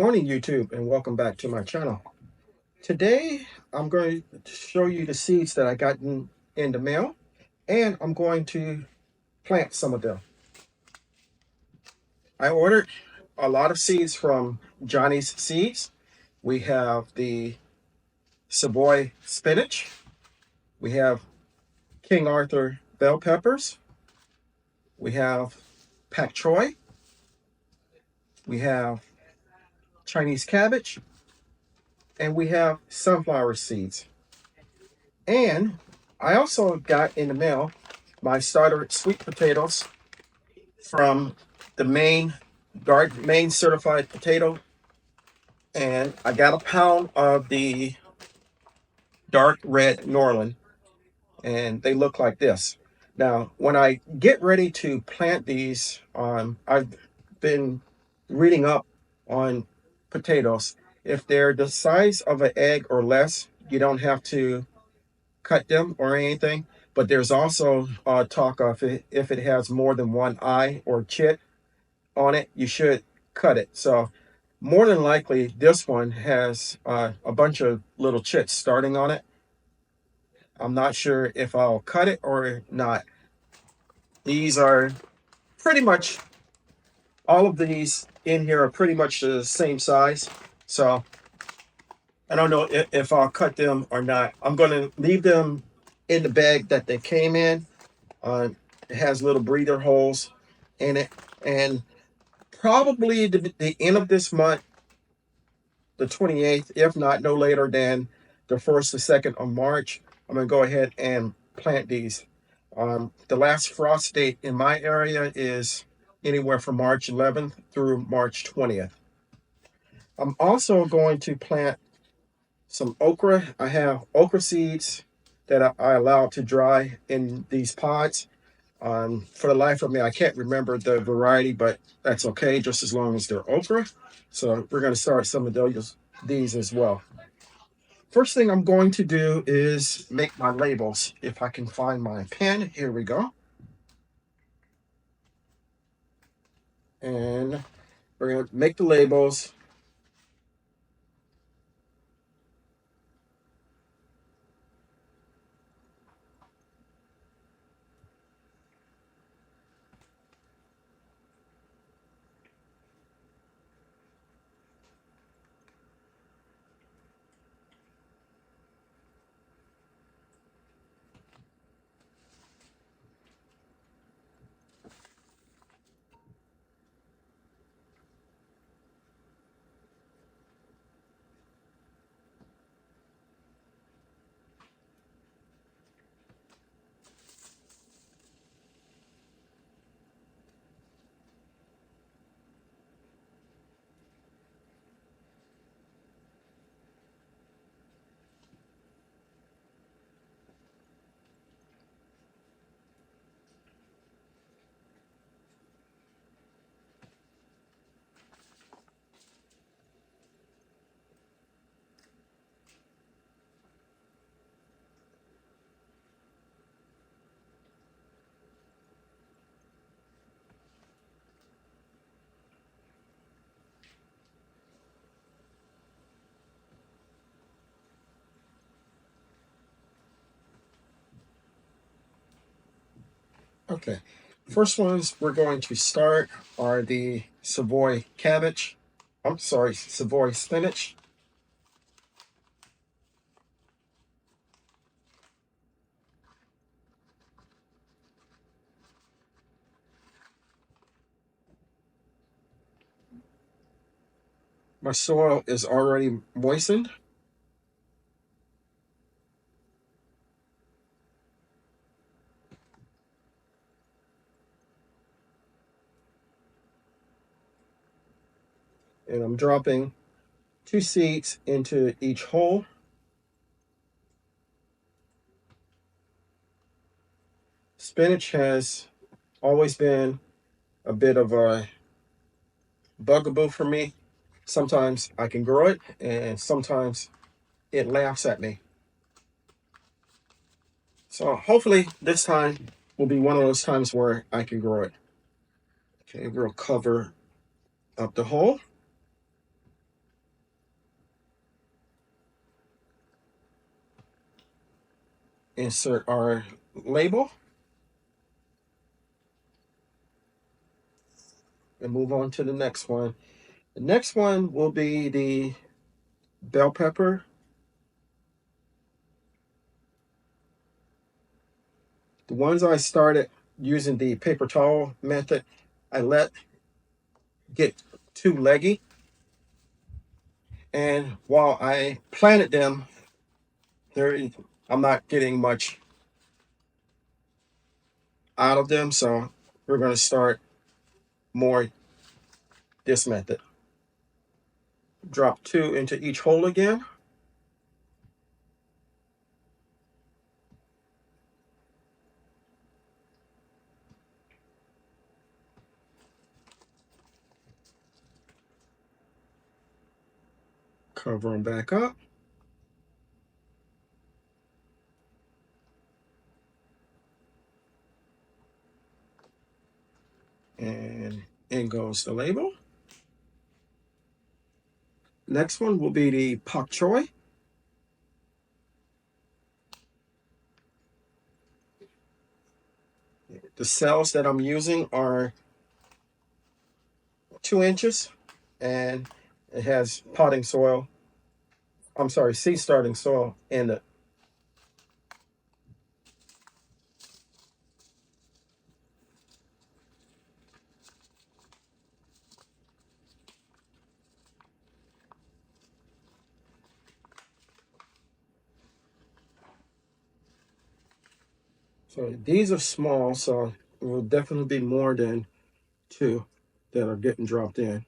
morning, YouTube, and welcome back to my channel. Today, I'm going to show you the seeds that I got in the mail, and I'm going to plant some of them. I ordered a lot of seeds from Johnny's Seeds. We have the Savoy spinach. We have King Arthur bell peppers. We have pak choi. We have Chinese cabbage. And we have sunflower seeds. And I also got in the mail my starter sweet potatoes from the Maine certified potato. And I got a pound of the dark red Norland, and they look like this. Now, when I get ready to plant these, I've been reading up on potatoes. If they're the size of an egg or less, you don't have to cut them or anything. But there's also talk of it, if it has more than one eye or chit on it, you should cut it. So more than likely, this one has a bunch of little chits starting on it. I'm not sure if I'll cut it or not. These are pretty much, all of these in here are pretty much the same size. So I don't know if I'll cut them or not. I'm going to leave them in the bag that they came in. It has little breather holes in it. And probably the end of this month, the 28th, if not no later than the 1st or 2nd of March, I'm going to go ahead and plant these. The last frost date in my area is anywhere from March 11th through March 20th. I'm also going to plant some okra. I have okra seeds that I allowed to dry in these pods. For the life of me, I can't remember the variety, but that's okay, just as long as they're okra. So we're going to start some of these as well. First thing I'm going to do is make my labels. If I can find my pen, here we go. And we're going to make the labels. Okay, first ones we're going to start are the Savoy cabbage. I'm sorry, Savoy spinach. My soil is already moistened. And I'm dropping 2 seeds into each hole. Spinach has always been a bit of a bugaboo for me. Sometimes I can grow it, and sometimes it laughs at me. So hopefully this time will be one of those times where I can grow it. Okay, we'll cover up the hole. insert our label and move on to the next one. The next one will be the bell pepper. The ones I started using the paper towel method, I let get too leggy. And while I planted them, I'm not getting much out of them. So we're going to start more this method. Drop 2 into each hole again. Cover them back up. And in goes the label. Next one will be the pak choi. The cells that I'm using are 2 inches, and it has potting soil. I'm sorry, seed starting soil in it. So these are small, so it will definitely be more than 2 that are getting dropped in.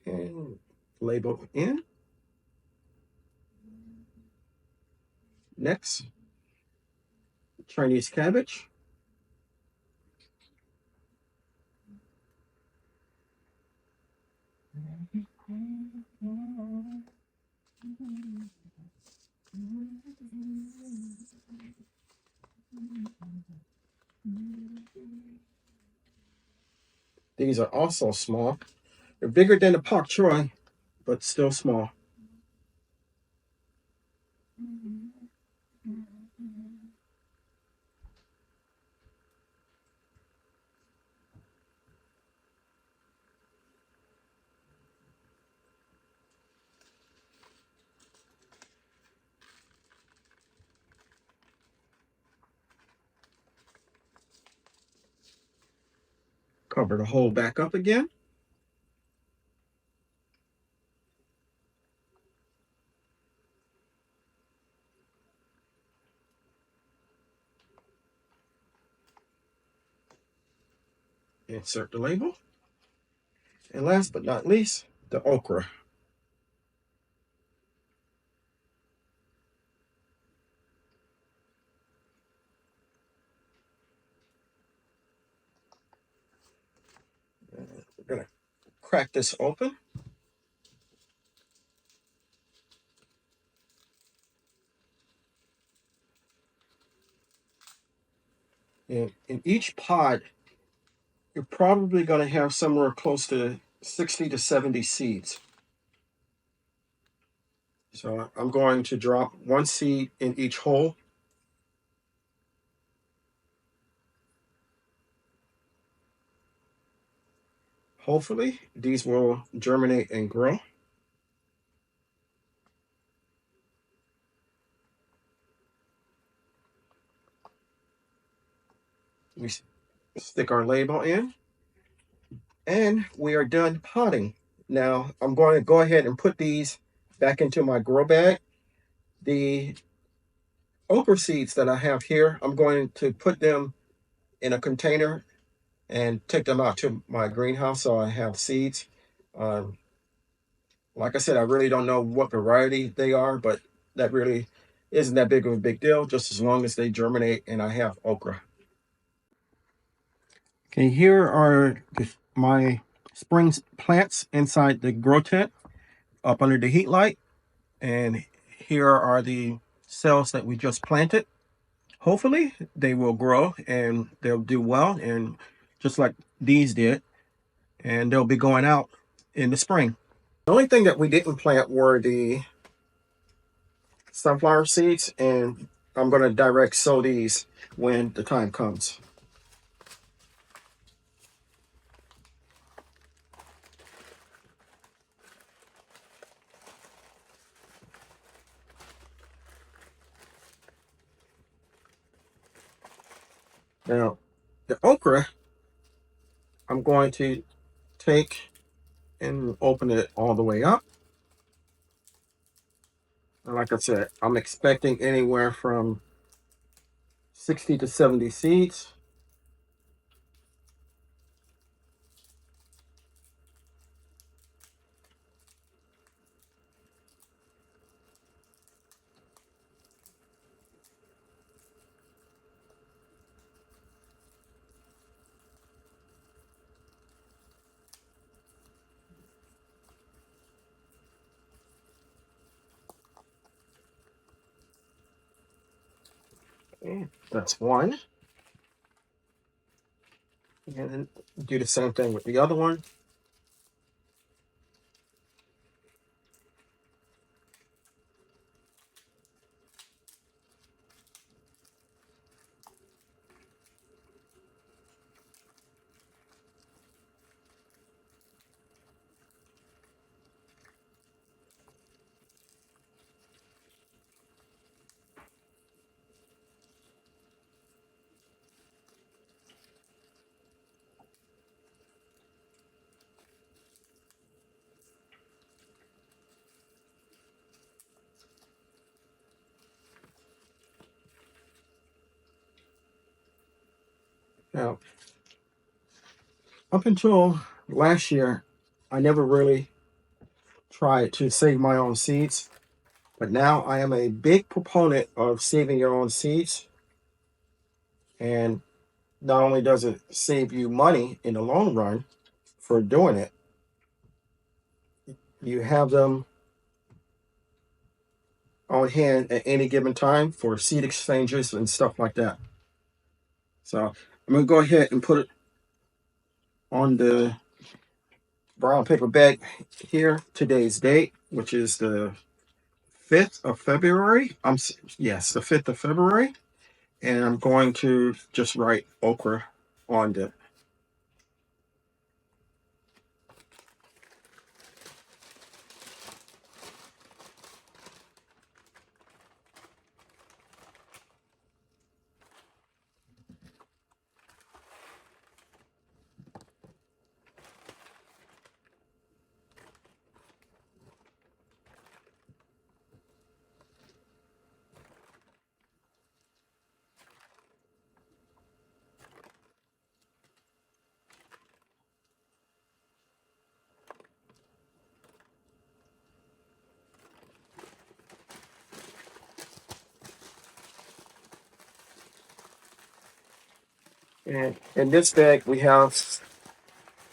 And label in. Next, Chinese cabbage. These are also small. They're bigger than the pak choi, but still small. Cover the hole back up again. Insert the label. And last but not least, the okra. We're going to crack this open. And in each pod, you're probably going to have somewhere close to 60 to 70 seeds. So I'm going to drop 1 seed in each hole. Hopefully, these will germinate and grow. We stick our label in, and we are done potting. Now, I'm going to go ahead and put these back into my grow bag. The okra seeds that I have here, I'm going to put them in a container and take them out to my greenhouse so I have seeds. Um, like I said, I really don't know what variety they are, but that really isn't that big of a big deal, just as long as they germinate and I have okra. Okay, here are my spring plants inside the grow tent up under the heat light. And here are the cells that we just planted. Hopefully they will grow and they'll do well, and just like these did, and they'll be going out in the spring. The only thing that we didn't plant were the sunflower seeds, and I'm going to direct sow these when the time comes. Now, the okra, I'm going to take and open it all the way up. And like I said, I'm expecting anywhere from 60 to 70 seeds. Okay, that's one. And then do the same thing with the other one. Now, up until last year, I never really tried to save my own seeds, but now I am a big proponent of saving your own seeds. And not only does it save you money in the long run for doing it, you have them on hand at any given time for seed exchanges and stuff like that. So I'm going to go ahead and put it on the brown paper bag here. Today's date, which is the 5th of February. Yes, the 5th of February. And I'm going to just write okra on it. And in this bag, we have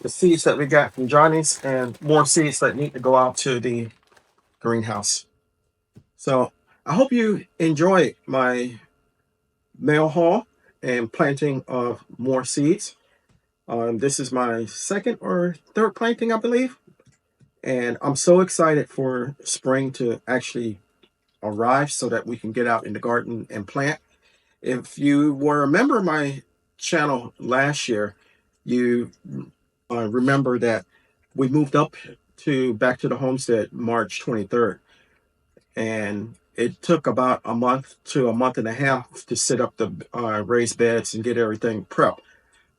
the seeds that we got from Johnny's and more seeds that need to go out to the greenhouse. So I hope you enjoy my mail haul and planting of more seeds. This is my second or third planting, I believe. And I'm so excited for spring to actually arrive so that we can get out in the garden and plant. If you were a member of my channel last year, you remember that we moved up to back to the homestead March 23rd. And it took about a month to a month and a half to set up the raised beds and get everything prepped.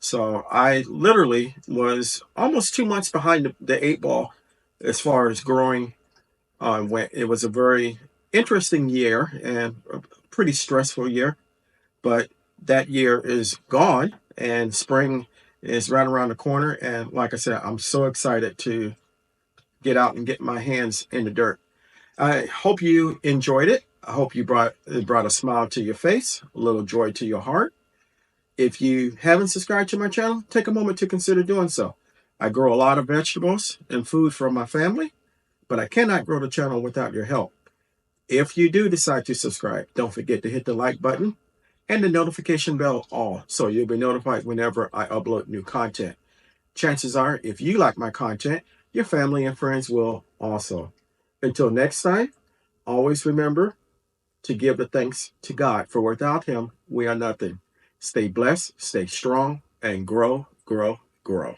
So I literally was almost 2 months behind the eight ball as far as growing. When it was a very interesting year and a pretty stressful year, but that year is gone, and spring is right around the corner. And like I said, I'm so excited to get out and get my hands in the dirt. I hope you enjoyed it. I hope it brought a smile to your face, a little joy to your heart. If you haven't subscribed to my channel, take a moment to consider doing so. I grow a lot of vegetables and food for my family, but I cannot grow the channel without your help. If you do decide to subscribe, don't forget to hit the like button and the notification bell all, so you'll be notified whenever I upload new content. Chances are, if you like my content, your family and friends will also. Until next time, always remember to give the thanks to God, for without him, we are nothing. Stay blessed, stay strong, and grow, grow, grow.